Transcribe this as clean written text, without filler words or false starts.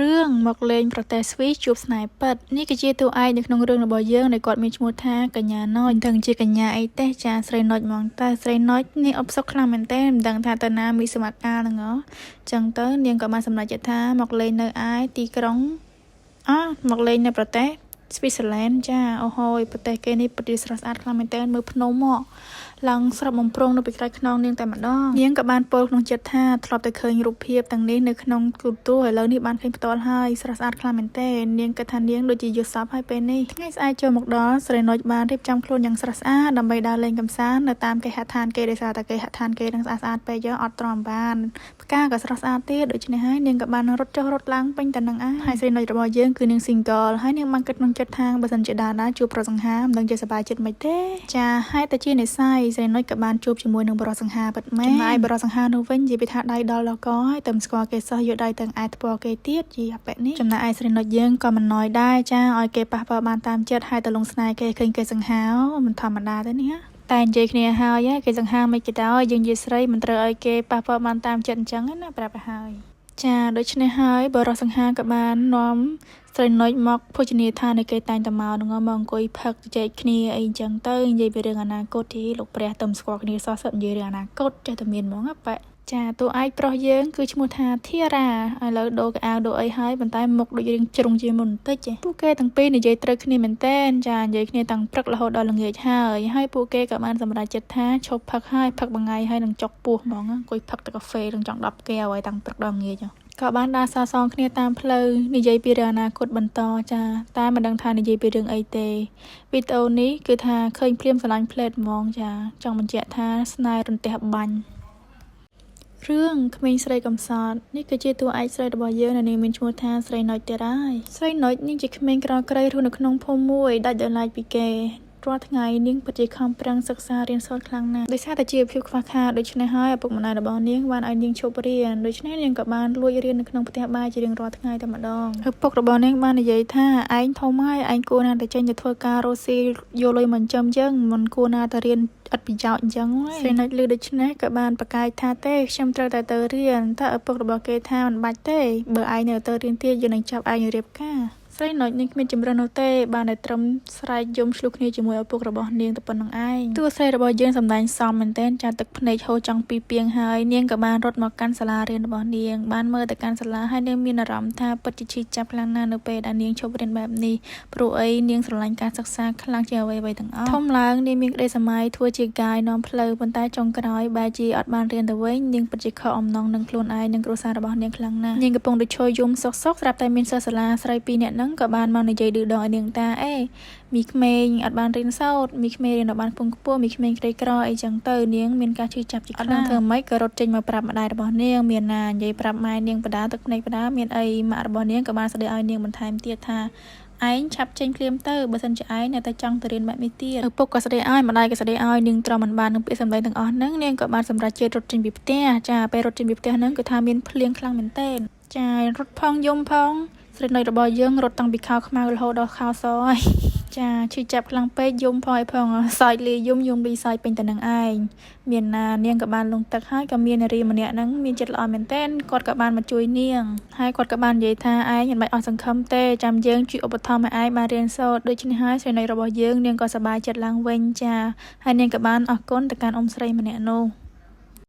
រឿងមកលេងប្រទេសស្វីសជួបស្នេហ៍ពិតនេះគឺជាតួឯកនៅក្នុងរឿងរបស់យើងដែលគាត់មានឈ្មោះថាកញ្ញាណុចមិនដឹងជាកញ្ញាអីទេចាស្រីណុចហ្មងតើស្រីណុចនាងអបសុកខ្លាំងមែនទែនមិនដឹងថាតើណាមានសមត្ថការហ្នឹងចឹងទៅនាងក៏បានសម្រេចចិត្តថាមកលេងនៅឯទីក្រុងមកលេងនៅប្រទេសស្វីសឡែនចាអូហូយប្រទេសគេនេះពិតជាស្រស់ស្អាតខ្លាំងមែនទែនមើលភ្នំមកឡើងស្រស់បំព្រងនៅពីក្រោយខ្នងនាងតែម្ដងនាងក៏បានពោលក្នុងចិត្តថាធ្លាប់តែឃើញរូបភាពទាំងនេះនៅក្នុងទូរទស្សន៍ឥឡូវនេះបានឃើញផ្ទាល់ហើយស្រស់ស្អាតខ្លាំងមែនទែននាងគិតថានាងដូចជាយល់សប្តិហើយពេលនេះថ្ងៃស្អែកចូលមកដល់ស្រីណុចបានរៀបចំខ្លួនយ៉ាងស្រស់ស្អាតដើម្បីដើរលេងកម្សាន្តនៅតាមគេហដ្ឋានគេដោយសារតែគេហដ្ឋានគេនឹងស្អាតពេកអត់ទ្រាំបានផ្កាក៏ស្រស់ស្អាតទៀតដូច្នេះហើយនាងក៏បានរត់ចុះរត់ឡើងពេញតែនឹងហើយស្រីណុចរបស់យើងគឺនាង single ហើយនាងបានគិតក្នុងចិត្តថាបើសិនជាដើរជួបប្រុសសង្ហាមិនដឹងជាសប្បាយចិត្តមិនទេចាហើយតែជានិស័យស្រីណុចក៏បានជួបជាមួយនឹងបរិសង្ហាពិតមែនចំណែកបរិសង្ហានោះវិញនិយាយពីថាដៃដល់ដល់កហើយតែមិនស្គាល់គេសោះយកដៃទាំងឯថ្ពាល់គេទៀតជាអាប៉ែនេះចំណែកឯស្រីណុចយើងក៏មិនណយដែរចាឲ្យគេប៉ះពាល់បានតាមចិត្តហើយទៅលងស្នេហ៍គេឃើញគេសង្ហាមិនធម្មតាទេនេះតែនិយាយគ្នាហើយគេសង្ហាមិនគេដែរយើងនិយាយស្រីមិនត្រូវឲ្យគេប៉ះពាល់បានតាមចិត្តអញ្ចឹងណាប្រាប់ទៅហើយចាដូច្នេះហើយបរិសង្ហាក៏បាននាំស្រីណុចមកភោជនីយដ្ឋាននៃគេតែងតែមកនឹងមកអង្គុយផឹកជជែកគ្នាអីអញ្ចឹងទៅនិយាយពីរឿងអនាគតទីលោកព្រះទៅស្គាល់គ្នាសោះសិតនិយាយរឿងអនាគតចេះតែមានហ្មងប៉ចាតួឯកប្រុសយើងគឺឈ្មោះថាធារាឥឡូវដូរកៅអៅដូរអីហើយប៉ុន្តែមុខដូចរៀងជ្រុងជាមុនបន្តិចពួកគេទាំងពីរនិយាយត្រូវគ្នាមែនតើចានិយាយគ្នាតាំងព្រឹករហូតដល់ល្ងាចហើយពួកគេក៏បានសម្រេចចិត្តថាឈប់ផឹកហើយផឹកមួយថ្ងៃហើយនឹងចុកពោះហ្មងអង្គុយផឹកតែកាហ្វេនឹងចង់10កែវហើយតាំងព្រឹកដល់ល្ងាចក៏បានដើរសរសងគ្នាតាមផ្លូវនិយាយពីរឿងអនាគតបន្តចាតែមិនដឹងថានិយាយពីរឿងអីទេវីដេអូនេះគឺថាឃើញភ្លាមស្រឡាញ់ផ្លេតហ្មងចាចង់បញ្ជាក់ថាស្នេហ៍រន្ទះបាញ់រឿងក្មេងស្រីកំសត់នេះគឺជាតួឯកស្រីរបស់យើងដែលនាងមានឈ្មោះថាស្រីណុចទៀតហើយស្រីណុចនេះជាក្មេងក្រក្រីរស់នៅក្នុងភូមិមួយដាច់ដោយឡែកពីគេរាល់ថ្ងៃនាងពិតជាខំប្រឹងសិក្សារៀនសូត្រខ្លាំងណាស់ដោយសារតែជីវភាពខ្វះខាតដូច្នេះហើយឪពុកម្ដាយរបស់នាងបានឲ្យនាងឈប់រៀនដូច្នេះនាងក៏បានលួចរៀននៅក្នុងផ្ទះបាយជារៀងរាល់ថ្ងៃតែម្ដងឪពុករបស់នាងបាននិយាយថាឯងធំហើយឯងគួរណាទៅចេញទៅធ្វើការរកស៊ីយកលុយមកចិញ្ចឹមយើងមិនគួរណាទៅរៀនឥតប្រយោជន៍អញ្ចឹងស្រីណុចឮដូច្នេះក៏បានប្រកែកថាទេខ្ញុំត្រូវតែទៅរៀនតែឪពុករបស់គេថាមិនបាច់ទេបើឯងនៅទៅរៀនទៀតយើងនឹងចាប់ឯងរៀបការស្រីណុចនេះគ្មានជំរឿននោះទេបានតែត្រឹមស្រែកយំឆ្លុះគ្នាជាមួយឪពុករបស់នាងតែប៉ុណ្្នឹងឯងតួស្រីរបស់យើងសម្ដែងសមមែនទែនចាទឹកភ្នែកហូរចង់ពីពីងហើយនាងក៏បានរត់មកកាន់សាលារៀនរបស់នាងបានមើលទៅកាន់សាលាហើយនាងមានអារម្មណ៍ថាពិតជាឈឺចាប់ខ្លាំងណាស់នៅពេលដែលនាងឈប់រៀនបែបនេះព្រោះអីនាងស្រឡាញ់ការសិក្សាខ្លាំងជាងអ្វីៗទាំងអស់ធំឡើងនាងមានក្តីសម័យធ្វើជាកាយនាំផ្លូវប៉ុន្តែចុងក្រោយបែរជាអត់បានរៀនទៅវិញនាងពិតជាខកអំណងនឹងខ្លួនឯងនិងគ្រួសាររបស់នាងខ្លាំងណាស់នាងកំពុងតែឈរយំសុកស្រាប់តែមានសិស្សសាលាស្រី2នាក់ហ្នឹងក៏បានមកនិយាយឌឺដងឲ្យនាងតាមីក្មេងអត់បានរៀនសូត្រមីក្មេងរៀនអត់បានខ្ពង់ខ្ពស់មីក្មេងក្រីក្រអីចឹងទៅនាងមានការឈឺចាប់ជាខ្លាំងធ្វើម៉េចក៏រត់ចេញមកប្រាប់ម្ដាយរបស់នាងមានណានិយាយប្រាប់ម៉ែនាងបដាទឹកភ្នែកបដាមានអីម៉ាក់របស់នាងក៏បានស្ដីឲ្យនាងបន្ថែមទៀតថាឯងឆាប់ចេញភ្លាមទៅបើសិនជាឯងនៅតែចង់ទៅរៀនបែបនេះទៀតឪពុកក៏ស្ដីឲ្យម្ដាយក៏ស្ដីឲ្យនាងទ្រាំមិនបាននឹងពាក្យសម្ដីទាំងអស់ហ្នឹងនាងក៏បានសម្រេចចិត្តរត់ចេញពីផ្ទះចាពេលរត់ចេញពីផ្ទះហ្នឹងគឺថាមានភ្លៀងខ្លាំងមែនទែនចារត់ផងយំផងស្រីណុចរបស់យើងរត់តាំងពីខោខ្មៅរហូតដល់ខោសហើយចាឈឺចាប់ខ្លាំងពេកយំផងសើចលាយំលីសើចពេញតែនឹងឯងមានណានាងក៏បានលងទឹកហើយក៏មាននារីម្នាក់ហ្នឹងមានចិត្តល្អមែនទែនគាត់ក៏បានមកជួយនាងហើយគាត់ក៏បាននិយាយថាឯងមិនបាច់អស់សង្ឃឹមទេចាំយើងជួយឧបត្ថម្ភឲ្យឯងបានរៀនសូត្រដូច្នេះហើយស្រីណុចរបស់យើងនាងក៏សប្បាយចិត្តឡើងវិញចាហើយនាងក៏បានអរគុណទៅកាន់អ៊ំស្រីម្នាក់នោះ